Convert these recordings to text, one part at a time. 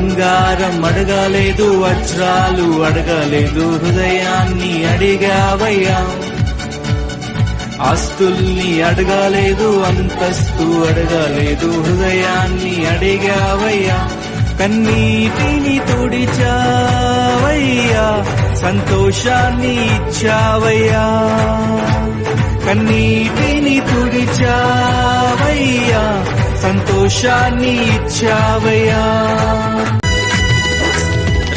బంగారం అడగలేదు, వజ్రాలు అడగలేదు, హృదయాన్ని అడిగావయ్యా. ఆస్తుల్ని అడగలేదు, అంతస్తు అడగలేదు, హృదయాన్ని అడిగావయ్యా. కన్నీటిని తుడిచావయ్యా, సంతోషాన్ని ఇచ్చావయ్యా. కన్నీటిని తుడిచావయ్యా, సంతోషాన్ని ఇచ్చావయ్యా.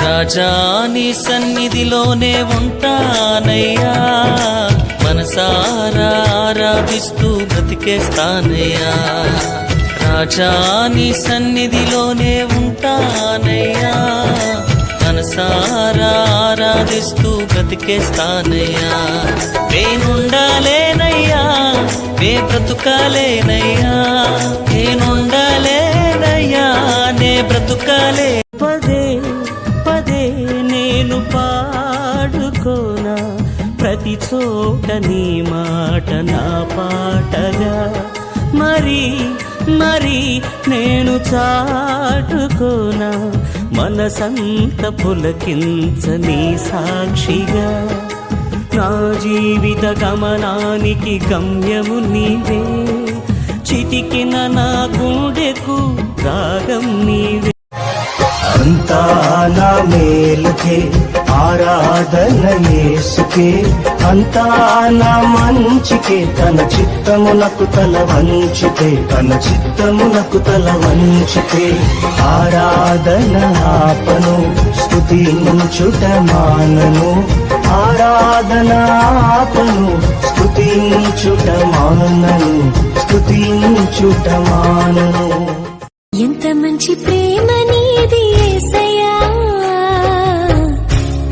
రాజా నీ సన్నిధిలోనే ఉంటానయ్యా, మనసారా ఆరాధిస్తూ బ్రతికేస్తానయ్యా. రాజా నీ సన్నిధిలోనే ఉంటానయ్యా, మనసారా ఆరాధిస్తూ బ్రతికేస్తానయ్యా. నేనుండాలేనయ్యా, నే బ్రతుకాలేనయ్యా, నేనుండాలేనయ్యా, నే బ్రతుకాలే. పదే పదే నేను పాడుకోనా, ప్రతి చోట నీ మాట నా పాటగా. మరి మరి నేను చాటుకోనా, మనసంత పులకించని సాక్షిగా. నా జీవిత గమనానికి గమ్యము నీవే, చిటికిన నా గుండెకు రాగం నీవే. అంతా నా మేలుకే ఆరాధన యేసుకే, అంతా నా మంచికే. తన చిత్తమునకు తల వంచితే, తన చిత్తమునకు తల వంచితే. ఆరాధన ఆపను, స్తుతించుట మానను. ఆరాధన ఆపను, స్తుతించుట మానను, స్తుతించుట మానను. ఎంత మంచి ప్రేమ నీది యేసయ్యా,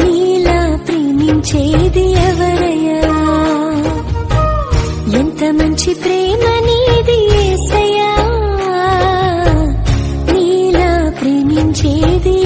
నీలా ప్రేమించేది ఎవరయ్యా. ఎంత మంచి ప్రేమ నీది యేసయ్యా, నీలా ప్రేమించేది